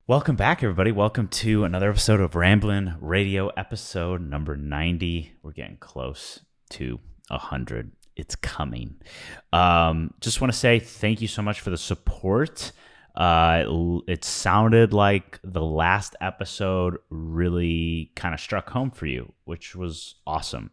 Welcome back, everybody. Welcome to another episode of Ramblin Radio, episode number 90. We're getting close to 100. It's coming. Just want to say thank you so much for the support. It sounded like the last episode really kind of struck home for you, which was awesome.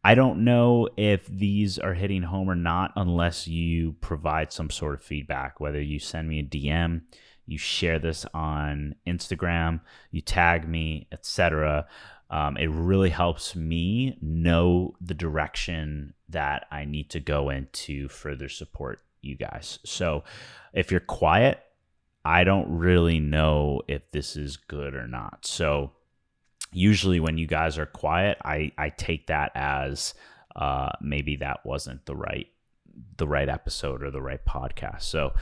I don't know if these are hitting home or not unless you provide some sort of feedback, whether you send me a DM, you share this on Instagram, you tag me, etc. It really helps me know the direction that I need to go in to further support you guys. So if you're quiet, I don't really know if this is good or not. So usually when you guys are quiet, I take that as maybe that wasn't the right episode or the right podcast. So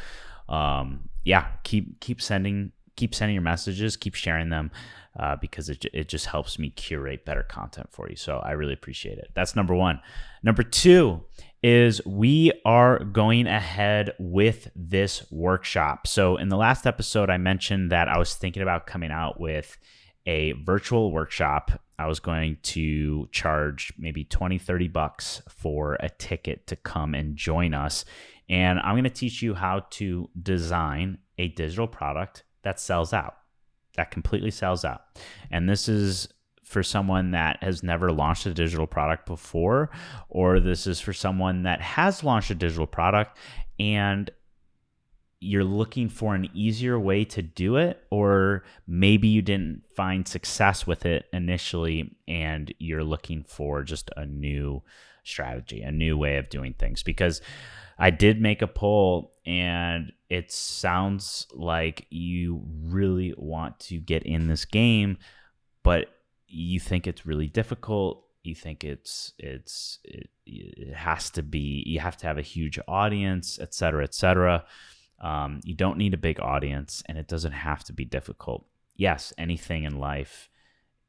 keep sending your messages, keep sharing them, because it just helps me curate better content for you. So I really appreciate it. That's number one. Number two is we are going ahead with this workshop. So in the last episode, I mentioned that I was thinking about coming out with a virtual workshop. I was going to charge maybe $20-$30 for a ticket to come and join us. And I'm going to teach you how to design a digital product that sells out, that completely sells out. And this is for someone that has never launched a digital product before, or this is for someone that has launched a digital product and you're looking for an easier way to do it, or maybe you didn't find success with it initially and you're looking for just a new strategy, a new way of doing things. Because I did make a poll and it sounds like you really want to get in this game, but you think it's really difficult. You think it has to be, you have to have a huge audience, et cetera, et cetera. You don't need a big audience and it doesn't have to be difficult. Yes, anything in life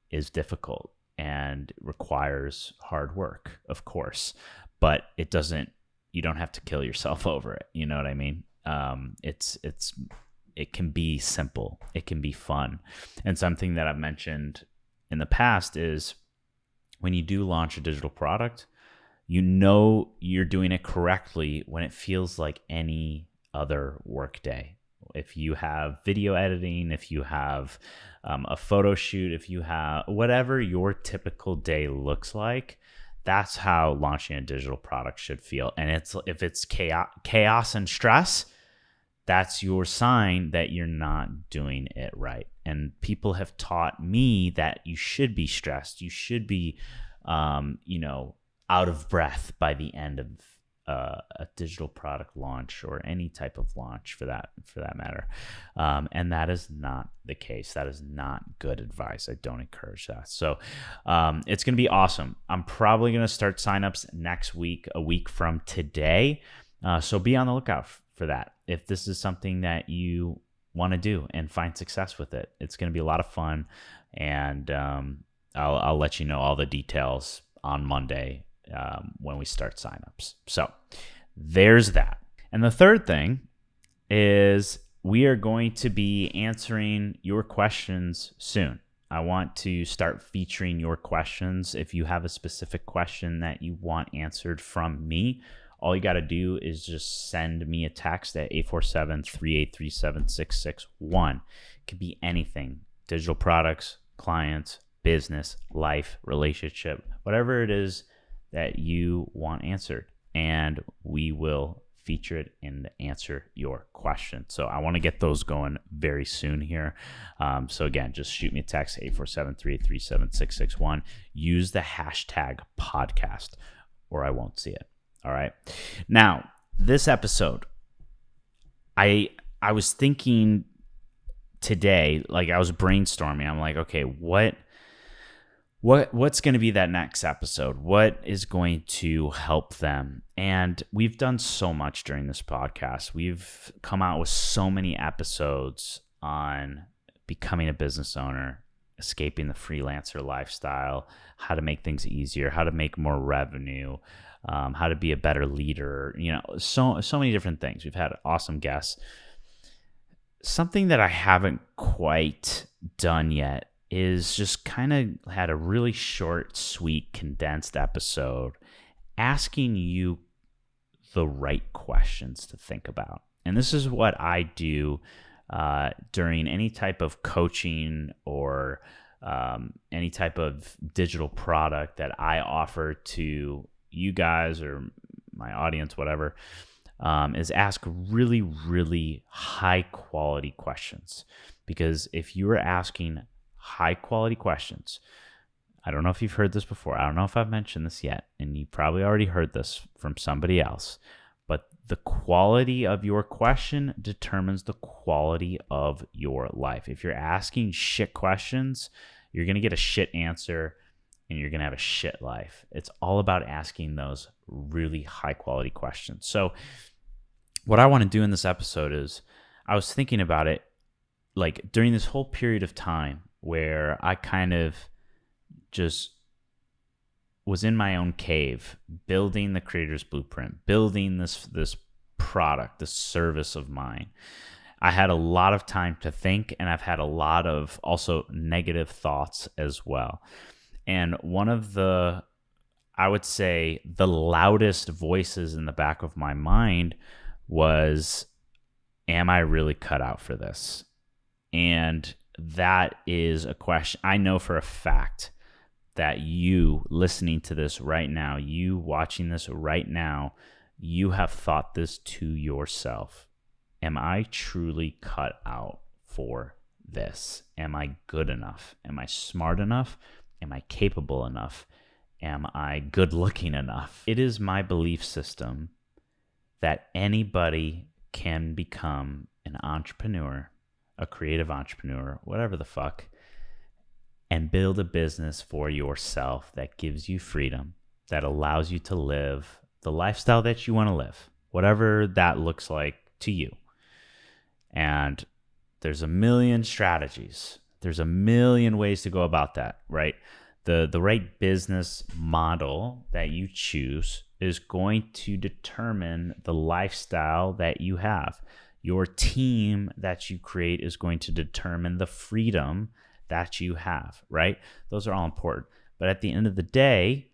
is difficult and requires hard work, of course, but you don't have to kill yourself over it. You know what I mean? It can be simple. It can be fun. And something that I've mentioned in the past is when you do launch a digital product, you know you're doing it correctly when it feels like any other work day. If you have video editing, if you have a photo shoot, if you have whatever your typical day looks like, that's how launching a digital product should feel. And if it's chaos and stress, that's your sign that you're not doing it right. And people have taught me that you should be stressed. You should be, out of breath by the end of a digital product launch, or any type of launch for that matter. And that is not the case. That is not good advice. I don't encourage that. So it's going to be awesome. I'm probably going to start signups next week, a week from today. So be on the lookout for that. If this is something that you want to do and find success with it, it's going to be a lot of fun. And I'll let you know all the details on Monday when we start signups. So there's that. And the third thing is we are going to be answering your questions soon. I want to start featuring your questions. If you have a specific question that you want answered from me, all you got to do is just send me a text at 847-383-7661. It could be anything: digital products, clients, business, life, relationship, whatever it is that you want answered, and we will feature it and answer your question. So I want to get those going very soon here. So again, just shoot me a text, 847-383-7661. Use the hashtag podcast or I won't see it. All right. Now, this episode, I was thinking today, like I was brainstorming. I'm like, okay, what's going to be that next episode? What is going to help them? And we've done so much during this podcast. We've come out with so many episodes on becoming a business owner, escaping the freelancer lifestyle, how to make things easier, how to make more revenue, how to be a better leader, so many different things. We've had awesome guests. something that I haven't quite done yet is just kind of had a really short, sweet, condensed episode asking you the right questions to think about. And this is what I do during any type of coaching or any type of digital product that I offer to you guys or my audience, whatever, is ask really, really high quality questions. Because if you are asking high quality questions, I don't know if you've heard this before. I don't know if I've mentioned this yet, and you probably already heard this from somebody else. But the quality of your question determines the quality of your life. If you're asking shit questions, you're going to get a shit answer and you're going to have a shit life. It's all about asking those really high quality questions. So what I want to do in this episode is, I was thinking about it like during this whole period of time where I kind of just was in my own cave, building the creator's blueprint, building this product, this service of mine. I had a lot of time to think, and I've had a lot of also negative thoughts as well. And one of the, I would say, the loudest voices in the back of my mind was, am I really cut out for this? And that is a question I know for a fact that you listening to this right now, you watching this right now, you have thought this to yourself. Am I truly cut out for this? Am I good enough? Am I smart enough? Am I capable enough? Am I good looking enough? It is my belief system that anybody can become an entrepreneur, a creative entrepreneur, whatever the fuck, and build a business for yourself that gives you freedom, that allows you to live the lifestyle that you want to live, whatever that looks like to you. And there's a million strategies. There's a million ways to go about that, right? The right business model that you choose is going to determine the lifestyle that you have. Your team that you create is going to determine the freedom that you have, right? Those are all important. But at the end of the day,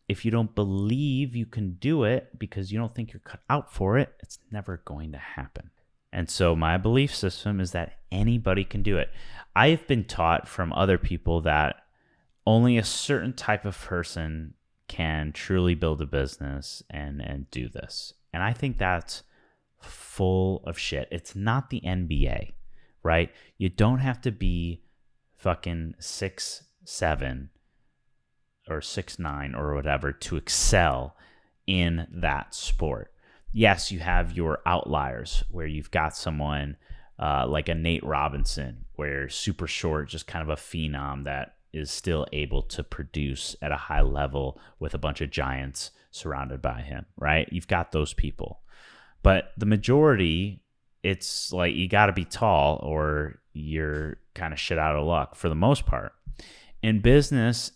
if you don't believe you can do it because you don't think you're cut out for it, it's never going to happen. And so my belief system is that anybody can do it. I've been taught from other people that only a certain type of person can truly build a business and do this. And I think that's full of shit. It's not the NBA, right? You don't have to be fucking 6'7" or 6'9" or whatever to excel in that sport. Yes, you have your outliers where you've got someone like a Nate Robinson, where super short, just kind of a phenom that is still able to produce at a high level with a bunch of giants surrounded by him, right? You've got those people. But the majority, it's like you got to be tall or you're kind of shit out of luck for the most part. In business,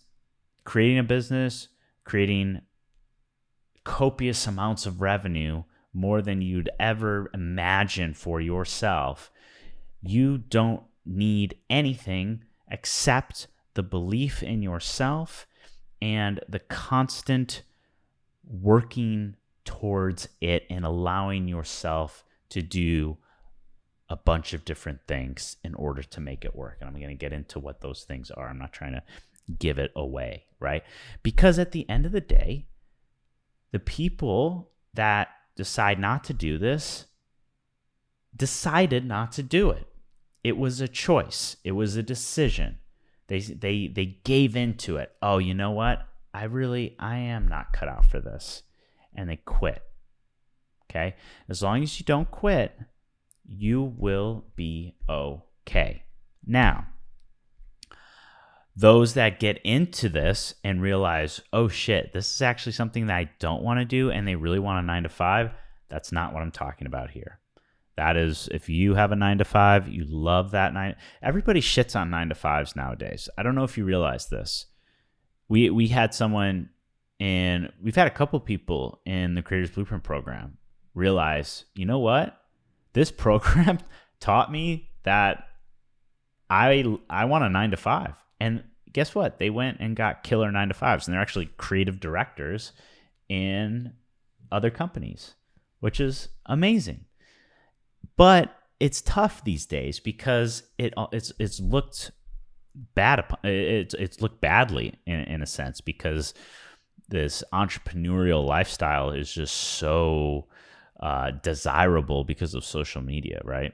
creating copious amounts of revenue, more than you'd ever imagine for yourself, you don't need anything except the belief in yourself and the constant working towards it and allowing yourself to do a bunch of different things in order to make it work. And I'm going to get into what those things are. I'm not trying to give it away, right? Because at the end of the day, the people that decide not to do this decided not to do it. It was a choice. It was a decision. They gave into it. Oh, you know what? I am not cut out for this. And they quit. Okay? As long as you don't quit, you will be okay. Now, those that get into this and realize, oh shit, this is actually something that I don't want to do, and they really want a 9-to-5, that's not what I'm talking about here. That is, if you have a 9-to-5, you love that everybody shits on 9-to-5s nowadays. I don't know if you realize this. We had someone we've had a couple people in the Creators Blueprint program realize, you know what? This program taught me that I want a 9 to 5. And guess what? They went and got killer 9 to 5s, and they're actually creative directors in other companies, which is amazing. But it's tough these days because it's looked bad upon, it's looked badly in a sense, because this entrepreneurial lifestyle is just so desirable because of social media, right?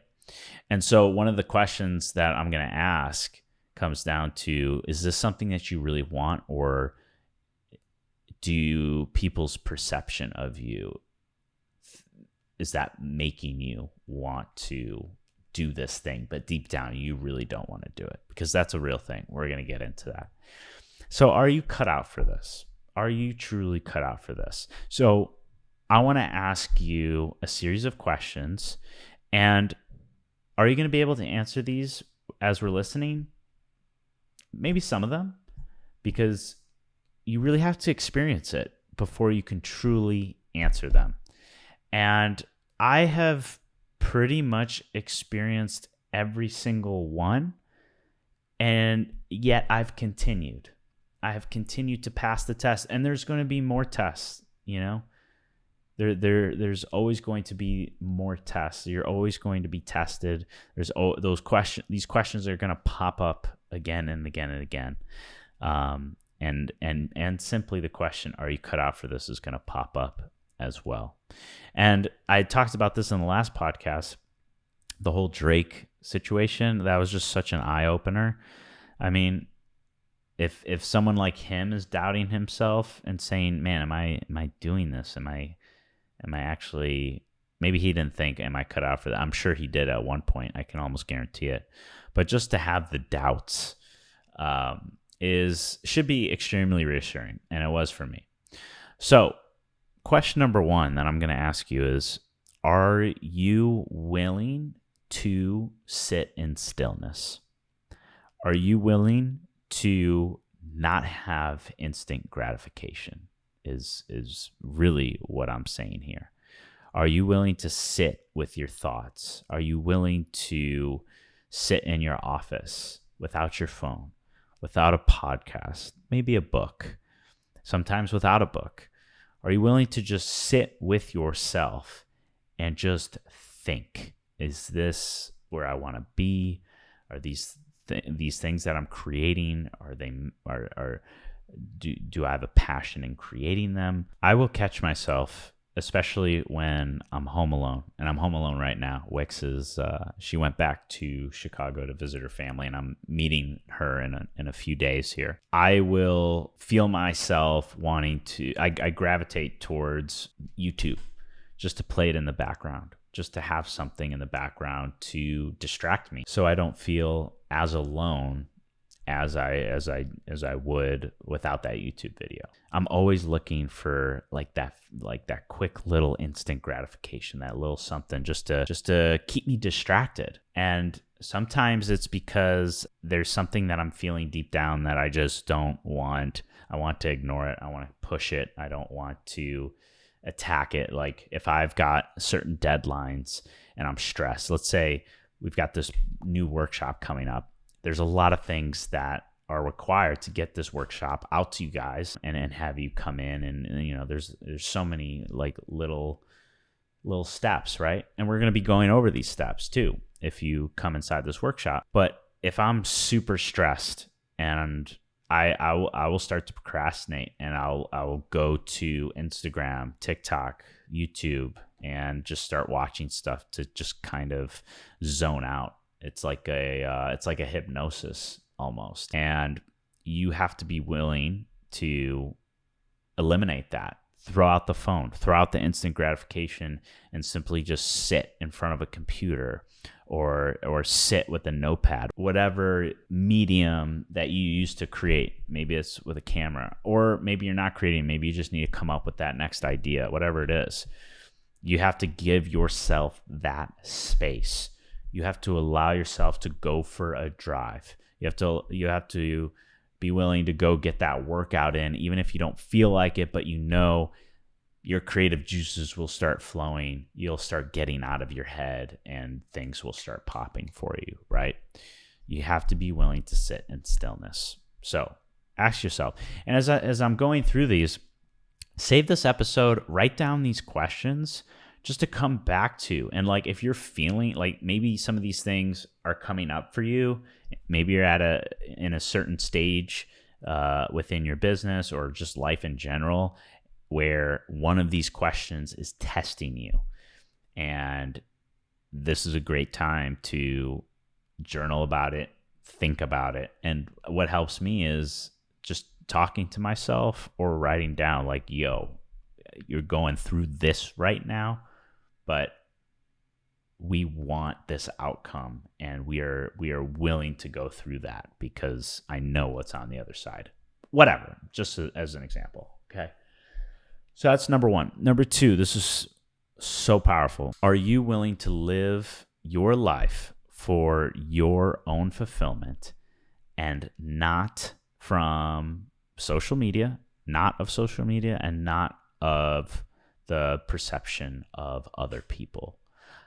And so one of the questions that I'm going to ask comes down to, is this something that you really want, or do people's perception of you, is that making you want to do this thing, but deep down you really don't want to do it? Because that's a real thing. We're going to get into that. So are you cut out for this? Are you truly cut out for this? So I want to ask you a series of questions, and are you going to be able to answer these as we're listening? Maybe some of them, because you really have to experience it before you can truly answer them. And I have pretty much experienced every single one, and yet I've continued. I have continued to pass the test, and there's going to be more tests, you know? There's always going to be more tests. You're always going to be tested. There's those questions. These questions are going to pop up again and again and again. And simply the question, are you cut out for this, is going to pop up as well. And I talked about this in the last podcast, the whole Drake situation. That was just such an eye opener. I mean, if someone like him is doubting himself and saying, man, am I doing this? Am I actually, maybe he didn't think, am I cut out for that? I'm sure he did at one point. I can almost guarantee it. But just to have the doubts should be extremely reassuring, and it was for me. So question number one that I'm going to ask you is, are you willing to sit in stillness? Are you willing to not have instant gratification? Is really what I'm saying here. Are you willing to sit with your thoughts? Are you willing to sit in your office without your phone, without a podcast, maybe a book, sometimes without a book? Are you willing to just sit with yourself and just think, is this where I want to be? Are these things that I'm creating, do I have a passion in creating them? I will catch myself, especially when I'm home alone, and I'm home alone right now. Wix she went back to Chicago to visit her family, and I'm meeting her in a few days here. I will feel myself wanting to, I gravitate towards YouTube, just to play it in the background, just to have something in the background to distract me, so I don't feel as alone as I would without that YouTube video. I'm always looking for like that quick little instant gratification, that little something just to keep me distracted. And sometimes it's because there's something that I'm feeling deep down that I just don't want. I want to ignore it. I want to push it. I don't want to attack it. Like if I've got certain deadlines and I'm stressed, let's say we've got this new workshop coming up. There's a lot of things that are required to get this workshop out to you guys and have you come in, and you know, there's so many like little steps, right? And we're going to be going over these steps too if you come inside this workshop. But if I'm super stressed, and I will start to procrastinate, and I will go to Instagram, TikTok, YouTube, and just start watching stuff to just kind of zone out. It's like a hypnosis almost. And you have to be willing to eliminate that. Throw out the phone, throw out the instant gratification, and simply just sit in front of a computer or sit with a notepad, whatever medium that you use to create. Maybe it's with a camera, or maybe you're not creating. Maybe you just need to come up with that next idea, whatever it is. You have to give yourself that space. You have to allow yourself to go for a drive. You have to be willing to go get that workout in, even if you don't feel like it, but you know your creative juices will start flowing. You'll start getting out of your head and things will start popping for you, right? You have to be willing to sit in stillness. So ask yourself, and as I'm going through these, save this episode, write down these questions just to come back to. And like, if you're feeling like maybe some of these things are coming up for you, maybe you're in a certain stage within your business or just life in general, where one of these questions is testing you. And this is a great time to journal about it, think about it. And what helps me is just talking to myself or writing down like, yo, you're going through this right now, but we want this outcome and we are willing to go through that because I know what's on the other side. Whatever, just as an example. Okay. So that's number one. Number two, this is so powerful. Are you willing to live your life for your own fulfillment and not from social media, not of social media, and not of the perception of other people?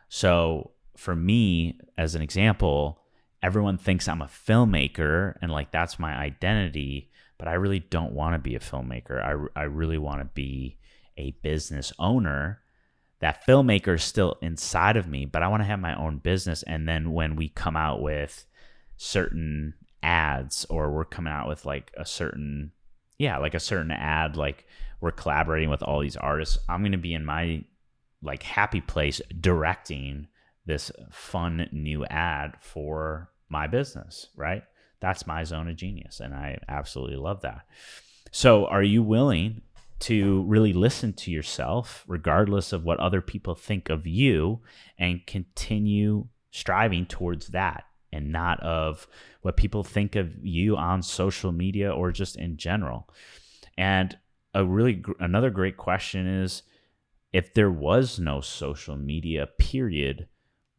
So for me, as an example, everyone thinks I'm a filmmaker and like that's my identity, but I really don't want to be a filmmaker. I really want to be a business owner. That filmmaker is still inside of me, but I want to have my own business. And then when we come out with certain ads, or we're coming out with like a certain ad, like we're collaborating with all these artists, I'm going to be in my like happy place directing this fun new ad for my business, right? That's my zone of genius, and I absolutely love that. So are you willing to really listen to yourself, regardless of what other people think of you, and continue striving towards that and not of what people think of you on social media or just in general? And another great question is, if there was no social media, period,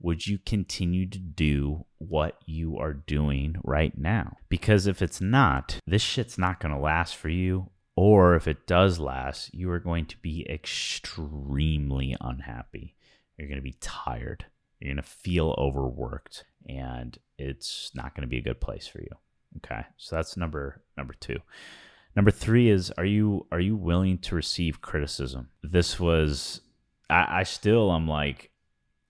would you continue to do what you are doing right now? Because if it's not, this shit's not going to last for you. Or if it does last, you are going to be extremely unhappy. You're going to be tired. You're going to feel overworked. And it's not going to be a good place for you. Okay, so that's number two. Number three is, are you willing to receive criticism? This was, I still am like,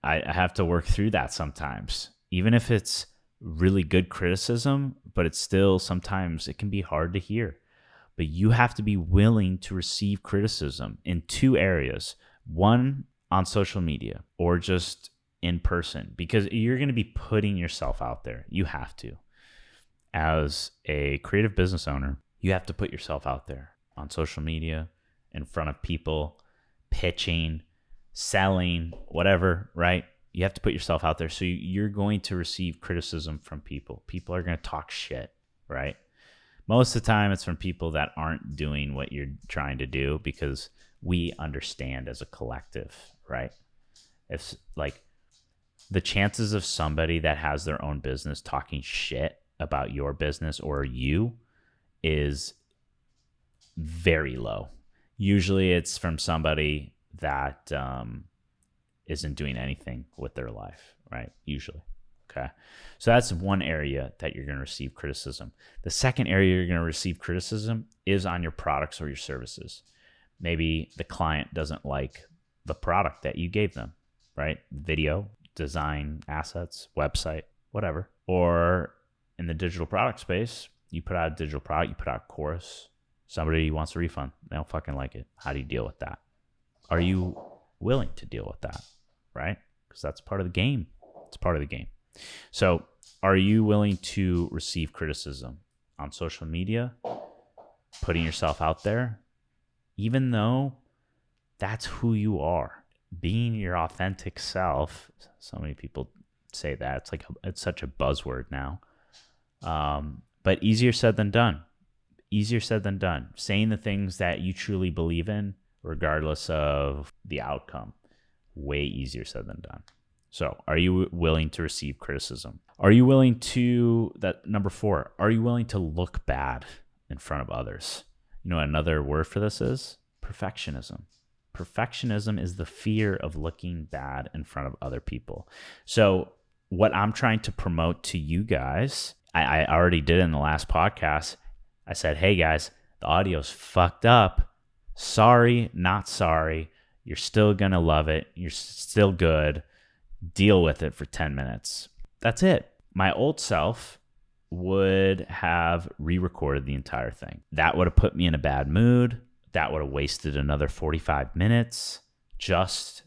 I have to work through that sometimes. Even if it's really good criticism, but it's still, sometimes it can be hard to hear. But you have to be willing to receive criticism in two areas. One, on social media or just in person, because you're going to be putting yourself out there. You have to. As a creative business owner, you have to put yourself out there on social media, in front of people, pitching, selling, whatever, right? You have to put yourself out there. So you're going to receive criticism from people. People are going to talk shit, right? Most of the time it's from people that aren't doing what you're trying to do, because we understand as a collective, right? If like the chances of somebody that has their own business talking shit about your business or you is very low. Usually it's from somebody that isn't doing anything with their life, right? Usually. Okay. So that's one area that you're going to receive criticism. The second area you're going to receive criticism is on your products or your services. Maybe the client doesn't like the product that you gave them, right? Video, design, assets, website, whatever. Or in the digital product space, you put out a digital product, you put out a course, somebody wants a refund. They don't fucking like it. How do you deal with that? Are you willing to deal with that, right? Because that's part of the game. It's part of the game. So are you willing to receive criticism on social media, putting yourself out there, even though that's who you are, being your authentic self? So many people say that. It's like it's such a buzzword now. But easier said than done. Easier said than done. Saying the things that you truly believe in, regardless of the outcome. Way easier said than done. So are you willing to receive criticism? Are you willing to, number 4, are you willing to look bad in front of others? You know what another word for this is? Perfectionism. Perfectionism is the fear of looking bad in front of other people. So what I'm trying to promote to you guys, I already did in the last podcast. I said, hey guys, the audio's fucked up. Sorry, not sorry. You're still going to love it. You're still good. Deal with it for 10 minutes. That's it. My old self would have re-recorded the entire thing. That would have put me in a bad mood. That would have wasted another 45 minutes just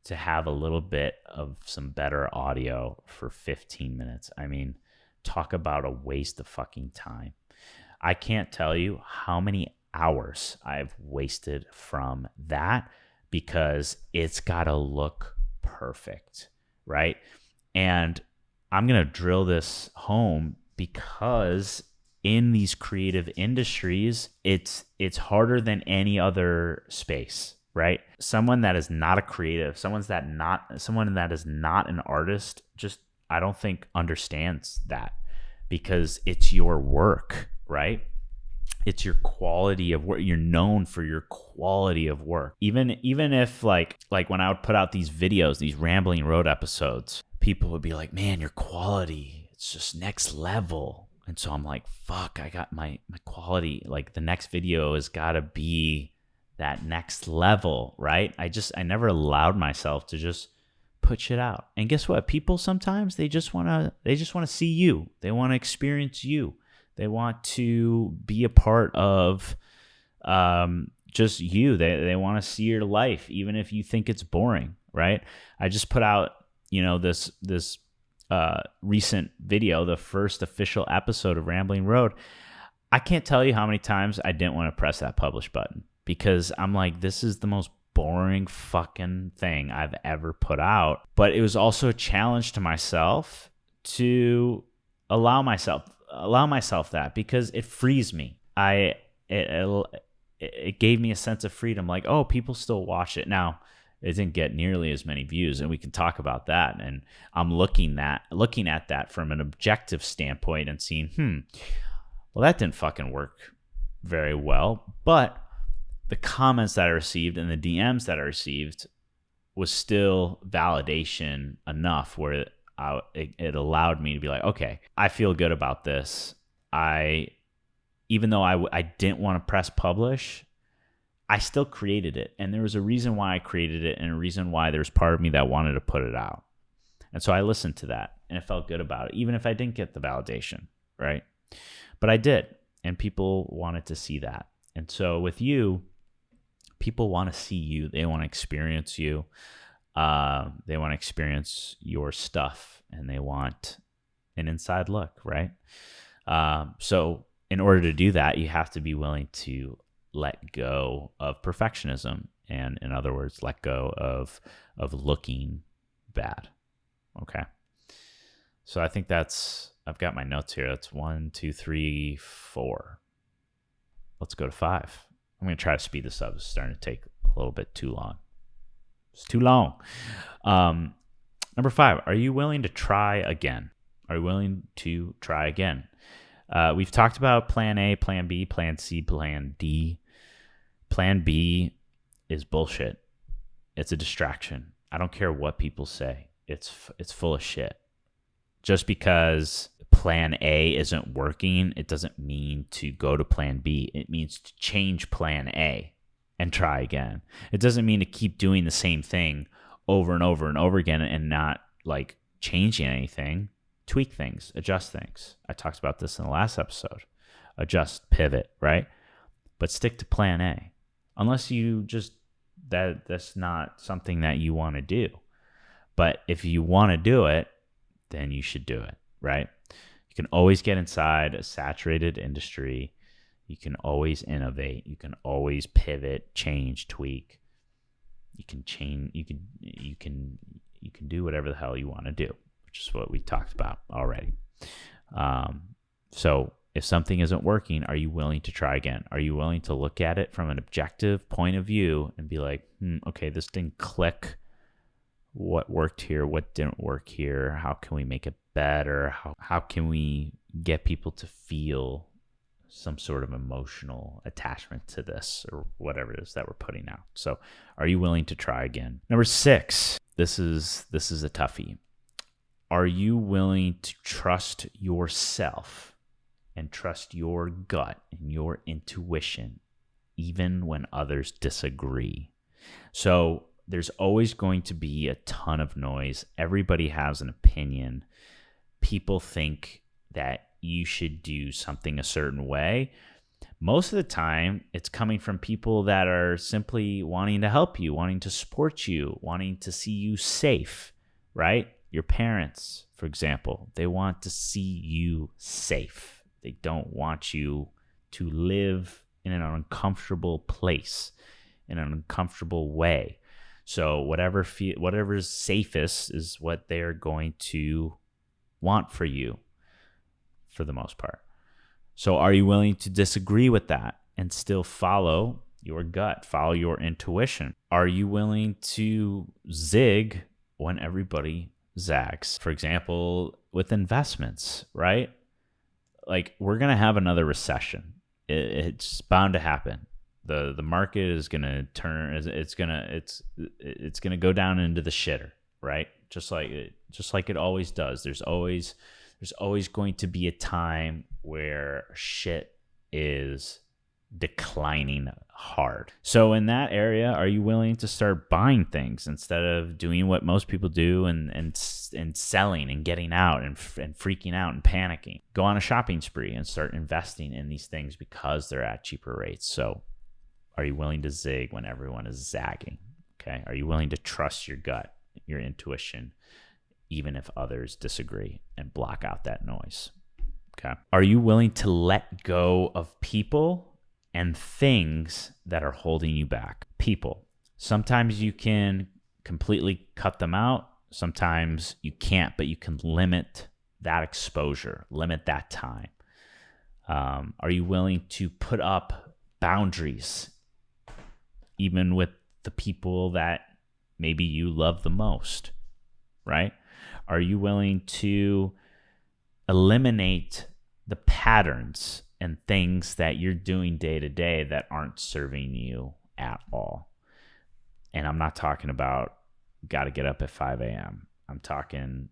to have a little bit of some better audio for 15 minutes. I mean, talk about a waste of fucking time. I can't tell you how many hours I've wasted from that because it's got to look perfect, right? And I'm going to drill this home because in these creative industries, it's harder than any other space, right? Someone that is not a creative, someone that is not an artist, just I don't think understands that because it's your work, right? It's your quality of work. You're known for your quality of work. Even if like when I would put out these videos, these Rambling Road episodes, people would be like, man, your quality, it's just next level. And so I'm like, fuck, I got my quality. Like the next video has got to be that next level, right? I never allowed myself to just put shit out. And guess what? People sometimes they just want to see you. They want to experience you. They want to be a part of just you. They want to see your life, even if you think it's boring, right? I just put out, this recent video, the first official episode of Rambling Road. I can't tell you how many times I didn't want to press that publish button because I'm like, this is the most boring fucking thing I've ever put out. But it was also a challenge to myself to allow myself that because it frees me. It gave me a sense of freedom. Like, oh, people still watch it. Now, it didn't get nearly as many views, and we can talk about that. And I'm looking at that from an objective standpoint and seeing, well, that didn't fucking work very well. But the comments that I received and the DMs that I received was still validation enough where it allowed me to be like, okay, I feel good about this. Even though I didn't want to press publish, I still created it. And there was a reason why I created it and a reason why there's part of me that wanted to put it out. And so I listened to that and it felt good about it, even if I didn't get the validation, right? But I did. And people wanted to see that. And so with you, people want to see you. They want to experience you. They want to experience your stuff and they want an inside look, right? So in order to do that, you have to be willing to let go of perfectionism. And in other words, let go of looking bad. Okay. So I think I've got my notes here. That's 1, 2, 3, 4. Let's go to 5. I'm going to try to speed this up. It's starting to take a little bit too long. It's too long. Number 5, are you willing to try again? Are you willing to try again? We've talked about plan A, plan B, plan C, plan D. Plan B is bullshit. It's a distraction. I don't care what people say. It's full of shit. Just because plan A isn't working, it doesn't mean to go to plan B. It means to change plan A and try again. It doesn't mean to keep doing the same thing over and over and over again and not like changing anything. Tweak things, adjust things. I talked about this in the last episode. Adjust, pivot, right? But stick to plan A. Unless you just, that's not something that you want to do. But if you want to do it, then you should do it, right? You can always get inside a saturated industry. You can always innovate. You can always pivot, change, tweak. You can change. You can do whatever the hell you want to do, which is what we talked about already. So if something isn't working, are you willing to try again? Are you willing to look at it from an objective point of view and be like, okay, this didn't click. What worked here? What didn't work here? How can we make it better? How can we get people to feel some sort of emotional attachment to this or whatever it is that we're putting out. So are you willing to try again? Number 6, this is a toughie. Are you willing to trust yourself and trust your gut and your intuition even when others disagree? So there's always going to be a ton of noise. Everybody has an opinion. People think that you should do something a certain way. Most of the time, it's coming from people that are simply wanting to help you, wanting to support you, wanting to see you safe, right? Your parents, for example, they want to see you safe. They don't want you to live in an uncomfortable place, in an uncomfortable way. So whatever's safest is what they're going to want for you, for the most part. So are you willing to disagree with that and still follow your gut, follow your intuition? Are you willing to zig when everybody zags? For example, with investments, right? Like, we're going to have another recession. It's bound to happen. The market is going to turn, it's going to go down into the shitter, right? Just like it always does. There's always going to be a time where shit is declining hard. So in that area, are you willing to start buying things instead of doing what most people do and selling and getting out and freaking out and panicking? Go on a shopping spree and start investing in these things because they're at cheaper rates. So are you willing to zig when everyone is zagging? Okay. Are you willing to trust your gut, your intuition, even if others disagree, and block out that noise? Okay. Are you willing to let go of people and things that are holding you back? People. Sometimes you can completely cut them out. Sometimes you can't, but you can limit that exposure, limit that time. Are you willing to put up boundaries, even with the people that maybe you love the most, right? Are you willing to eliminate the patterns and things that you're doing day to day that aren't serving you at all? And I'm not talking about got to get up at 5 a.m. I'm talking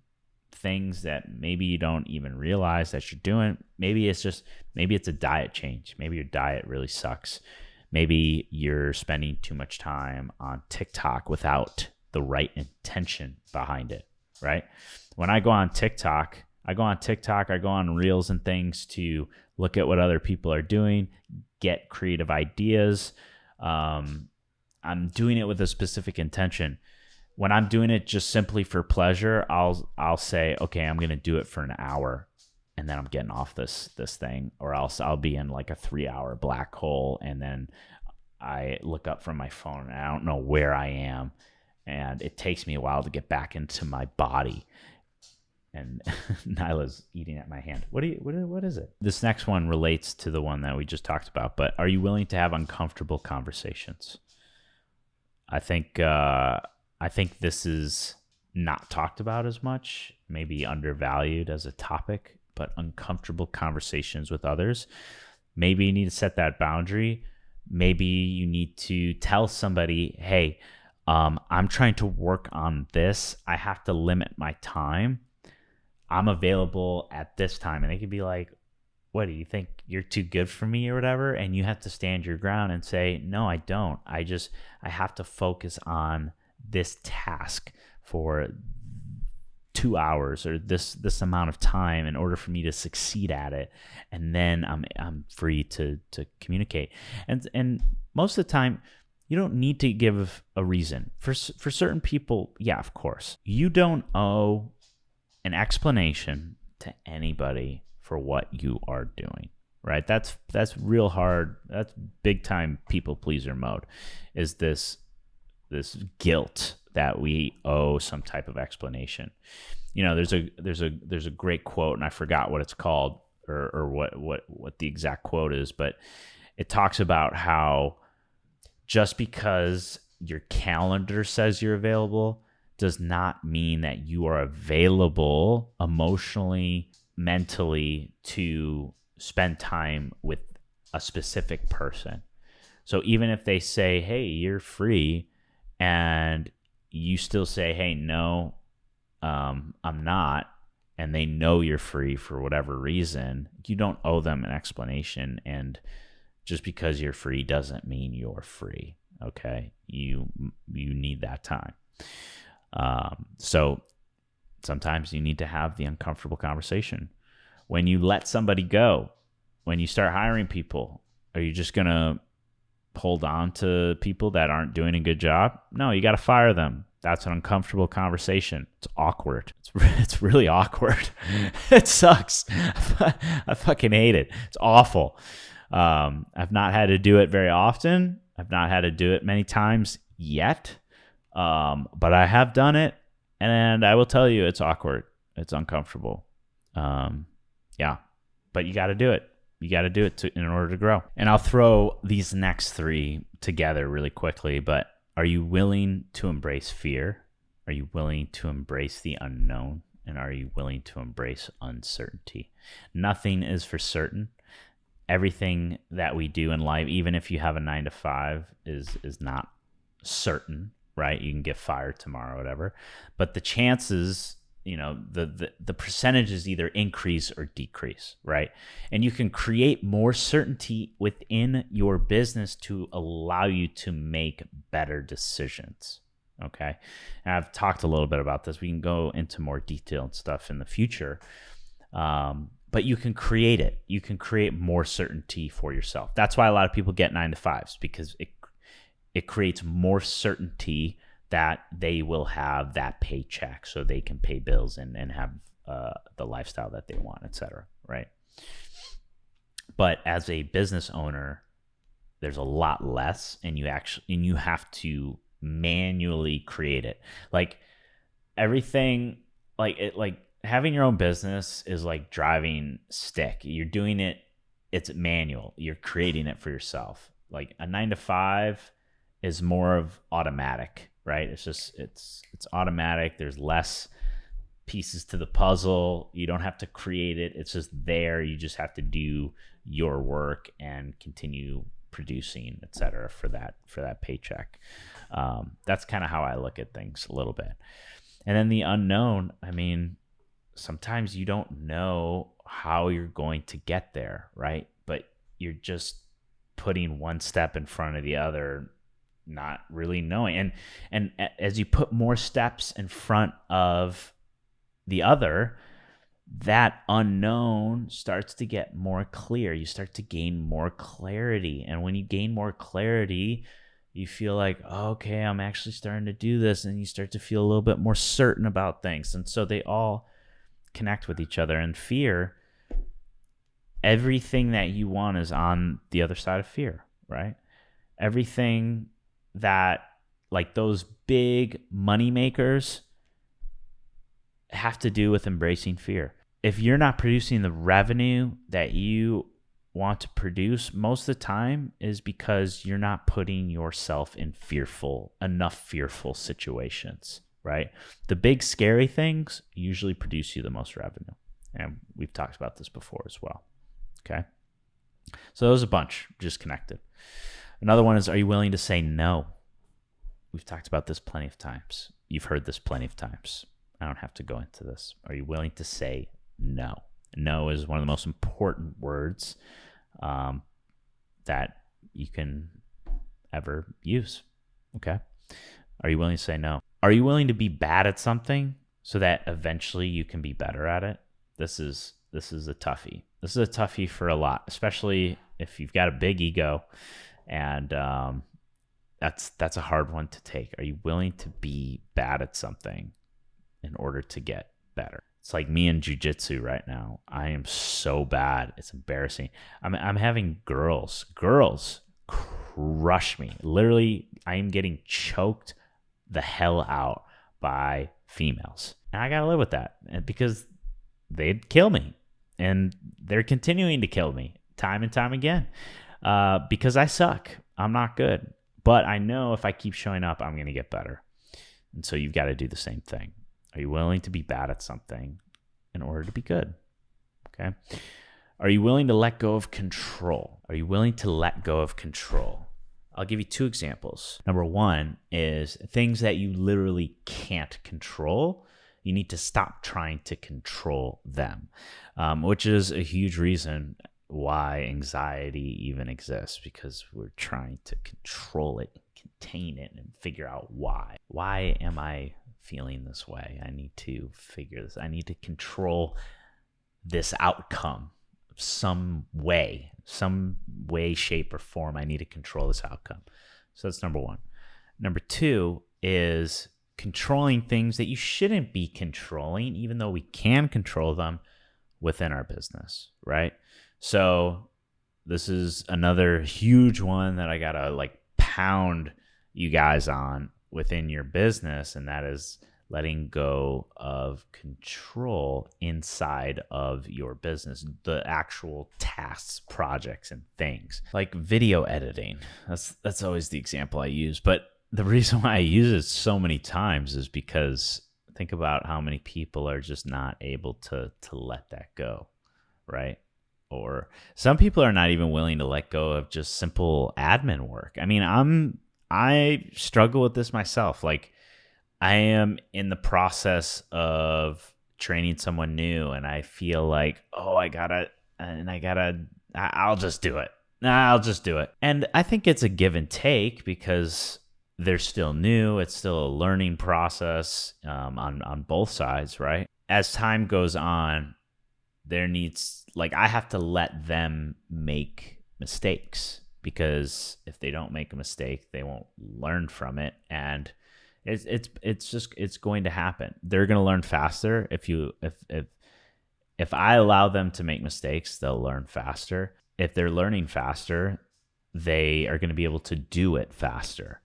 things that maybe you don't even realize that you're doing. Maybe it's a diet change. Maybe your diet really sucks. Maybe you're spending too much time on TikTok without the right intention behind it, right? When I go on TikTok, I go on Reels and things to look at what other people are doing, get creative ideas. I'm doing it with a specific intention. When I'm doing it just simply for pleasure, I'll say, okay, I'm going to do it for an hour, and then I'm getting off this thing, or else I'll be in like a 3-hour black hole, and then I look up from my phone and I don't know where I am, and it takes me a while to get back into my body. And Nyla's eating at my hand. What is it? This next one relates to the one that we just talked about, but are you willing to have uncomfortable conversations? I think this is not talked about as much, maybe undervalued as a topic, but uncomfortable conversations with others. Maybe you need to set that boundary. Maybe you need to tell somebody, hey, I'm trying to work on this. I have to limit my time. I'm available at this time. And they could be like, what, do you think you're too good for me or whatever? And you have to stand your ground and say, no, I don't. I have to focus on this task for 2 hours or this amount of time in order for me to succeed at it. And then I'm free to communicate. And most of the time, you don't need to give a reason. For certain people, yeah, of course. You don't owe an explanation to anybody for what you are doing, right? That's real hard. That's big time people pleaser mode, is this guilt that we owe some type of explanation. You know, there's a great quote, and I forgot what it's called or what the exact quote is, but it talks about how just because your calendar says you're available does not mean that you are available emotionally, mentally to spend time with a specific person. So even if they say, hey, you're free, and you still say, hey, no, I'm not, and they know you're free for whatever reason, you don't owe them an explanation. And just because you're free doesn't mean you're free. Okay, you need that time. So sometimes you need to have the uncomfortable conversation. When you let somebody go, when you start hiring people, are you just gonna hold on to people that aren't doing a good job? No, you got to fire them. That's an uncomfortable conversation. It's awkward. It's really awkward. It sucks. I fucking hate it. It's awful. I've not had to do it very often. I've not had to do it many times yet. But I have done it, and I will tell you it's awkward. It's uncomfortable. Yeah, but you got to do it. You got to do it in order to grow. And I'll throw these next three together really quickly, but are you willing to embrace fear? Are you willing to embrace the unknown? And are you willing to embrace uncertainty? Nothing is for certain. Everything that we do in life, even if you have a 9-to-5, is not certain, right? You can get fired tomorrow or whatever. But the chances, the percentages either increase or decrease, right? And you can create more certainty within your business to allow you to make better decisions, okay? And I've talked a little bit about this. We can go into more detail and stuff in the future, but you can create it. You can create more certainty for yourself. That's why a lot of people get 9-to-5s, because it creates more certainty that they will have that paycheck so they can pay bills and have the lifestyle that they want, etc. Right? But as a business owner, there's a lot less, and you have to manually create it. Like everything, like having your own business is like driving stick. You're doing it, it's manual. You're creating it for yourself. Like a 9-to-5 is more of automatic. Right? It's automatic. There's less pieces to the puzzle. You don't have to create it. It's just there. You just have to do your work and continue producing, etc. for that paycheck. That's kind of how I look at things a little bit. And then the unknown, I mean, sometimes you don't know how you're going to get there, right? But you're just putting one step in front of the other, not really knowing. And as you put more steps in front of the other, that unknown starts to get more clear. You start to gain more clarity. And when you gain more clarity, you feel like, oh, okay, I'm actually starting to do this. And you start to feel a little bit more certain about things. And so they all connect with each other. And fear, everything that you want is on the other side of fear, right? Everything that, like those big money makers, have to do with embracing fear. If you're not producing the revenue that you want to produce, most of the time is because you're not putting yourself in enough fearful situations, right? The big scary things usually produce you the most revenue. And we've talked about this before as well. Okay. So there's a bunch just connected. Another one is, are you willing to say no? We've talked about this plenty of times. You've heard this plenty of times. I don't have to go into this. Are you willing to say no? No is one of the most important words that you can ever use. Okay. Are you willing to say no? Are you willing to be bad at something so that eventually you can be better at it? This is a toughie. This is a toughie for a lot, especially if you've got a big ego, and that's a hard one to take. Are you willing to be bad at something in order to get better? It's like me in jiu-jitsu right now. I am so bad. It's embarrassing. I'm having girls crush me. Literally, I am getting choked the hell out by females. And I got to live with that because they'd kill me. And they're continuing to kill me time and time again because I suck. I'm not good. But I know if I keep showing up, I'm going to get better. And so you've got to do the same thing. Are you willing to be bad at something in order to be good? Okay. Are you willing to let go of control? Are you willing to let go of control? I'll give you 2 examples. Number 1 is things that you literally can't control. You need to stop trying to control them, which is a huge reason why anxiety even exists, because we're trying to control it, contain it, and figure out why. Why am I feeling this way? I need to figure this. I need to control this outcome some way, shape, or form. I need to control this outcome. So that's number 1. Number 2 is controlling things that you shouldn't be controlling, even though we can control them within our business, right? So this is another huge one that I gotta pound you guys on within your business, and that is letting go of control inside of your business, the actual tasks, projects, and things like video editing. That's always the example I use. But the reason why I use it so many times is because think about how many people are just not able to let that go, right? Or some people are not even willing to let go of just simple admin work. I mean, I struggle with this myself. I am in the process of training someone new, and I feel like, I'll just do it. I'll just do it. And I think it's a give and take because they're still new. It's still a learning process on both sides, right? As time goes on, I have to let them make mistakes, because if they don't make a mistake, they won't learn from it. And it's going to happen. They're going to learn faster. If I allow them to make mistakes, they'll learn faster. If they're learning faster, they are going to be able to do it faster.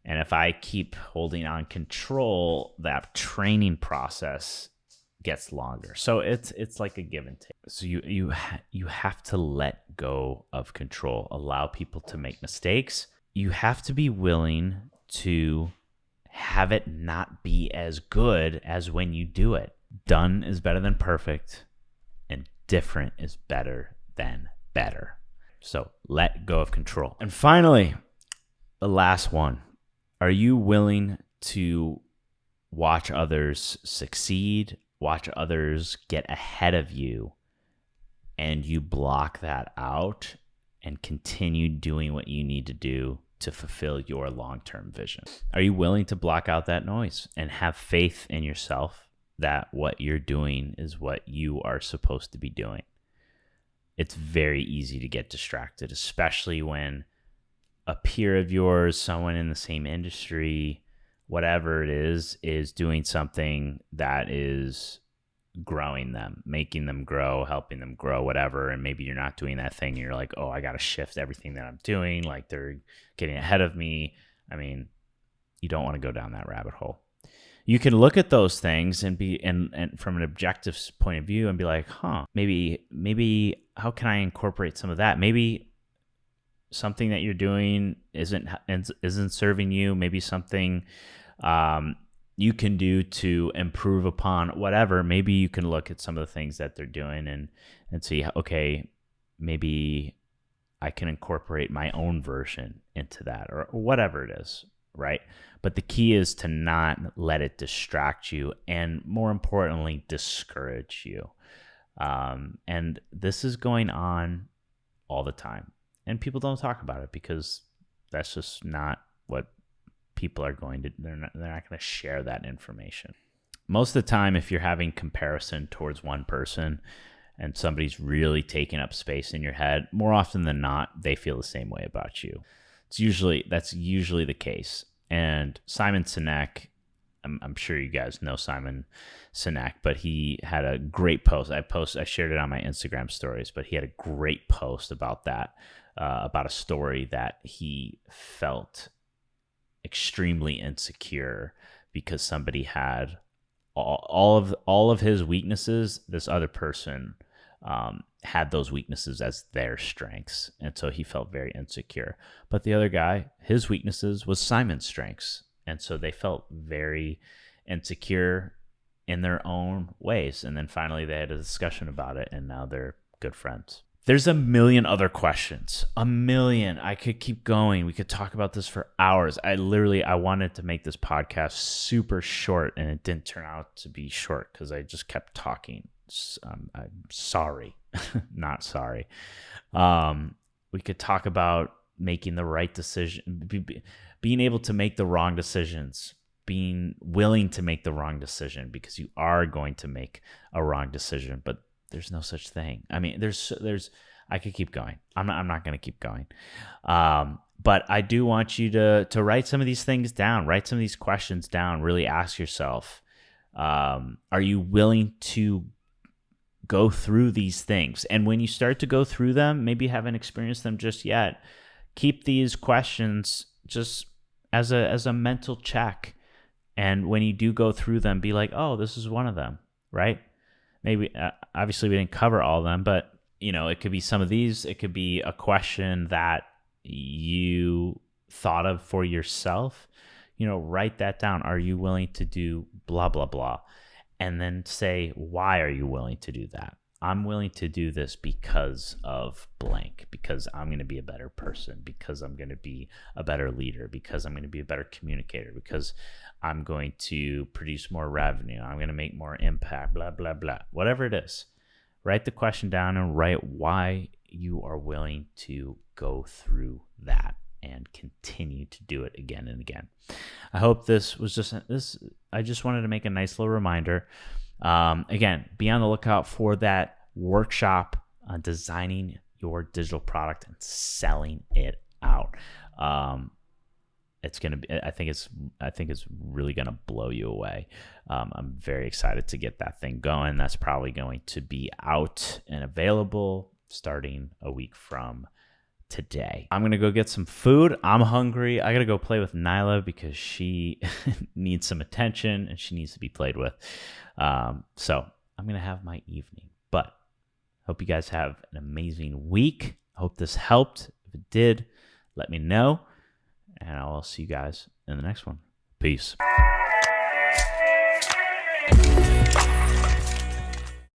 And if I keep holding on control, that training process gets longer. So it's like a give and take. So you have to let go of control. Allow people to make mistakes. You have to be willing to have it not be as good as when you do it. Done is better than perfect, and different is better than better. So let go of control. And finally, the last one. Are you willing to watch others succeed, watch others get ahead of you, and you block that out and continue doing what you need to do to fulfill your long-term vision? Are you willing to block out that noise and have faith in yourself that what you're doing is what you are supposed to be doing? It's very easy to get distracted, especially when a peer of yours, someone in the same industry, whatever it is doing something that is growing them, making them grow, helping them grow, whatever. And maybe you're not doing that thing. And you're like, oh, I got to shift everything that I'm doing. Like, they're getting ahead of me. I mean, you don't want to go down that rabbit hole. You can look at those things and from an objective point of view and be like, maybe how can I incorporate some of that? Maybe something that you're doing isn't serving you. Maybe something you can do to improve upon whatever. Maybe you can look at some of the things that they're doing and see, okay, maybe I can incorporate my own version into that, or whatever it is, right? But the key is to not let it distract you, and more importantly, discourage you. And this is going on all the time, and people don't talk about it because that's just not what people are going to. They're not going to share that information. Most of the time, if you're having comparison towards one person and somebody's really taking up space in your head, more often than not, they feel the same way about you. That's usually the case. And Simon Sinek, I'm sure you guys know Simon Sinek, but he had a great post. I shared it on my Instagram stories, but he had a great post about that, about a story that he felt extremely insecure because somebody had all of his weaknesses. This other person had those weaknesses as their strengths, and so he felt very insecure. But the other guy, his weaknesses was Simon's strengths, and so they felt very insecure in their own ways. And then finally they had a discussion about it, and now they're good friends. There's a million other questions. A million. I could keep going. We could talk about this for hours. I wanted to make this podcast super short, and it didn't turn out to be short because I just kept talking. I'm sorry. Not sorry. We could talk about making the right decision, being able to make the wrong decisions, being willing to make the wrong decision, because you are going to make a wrong decision, but there's no such thing. I mean, I could keep going. I'm not going to keep going. But I do want you to write some of these things down, write some of these questions down, really ask yourself, are you willing to go through these things? And when you start to go through them, maybe you haven't experienced them just yet, keep these questions just as a mental check. And when you do go through them, be like, oh, this is one of them, right? Maybe, obviously we didn't cover all of them, but it could be some of these. It could be a question that you thought of for yourself. Write that down. Are you willing to do blah, blah, blah? And then say, why are you willing to do that? I'm willing to do this because of blank, because I'm going to be a better person, because I'm going to be a better leader, because I'm going to be a better communicator, because I'm going to produce more revenue, I'm going to make more impact, blah, blah, blah. Whatever it is, write the question down and write why you are willing to go through that and continue to do it again and again. I hope this was I just wanted to make a nice little reminder. Again, be on the lookout for that workshop on designing your digital product and selling it out. It's going to be, I think it's really going to blow you away. I'm very excited to get that thing going. That's probably going to be out and available starting a week from today. I'm going to go get some food. I'm hungry. I got to go play with Nyla because she needs some attention and she needs to be played with. So I'm going to have my evening, but hope you guys have an amazing week. I hope this helped. If it did, let me know, and I'll see you guys in the next one. Peace.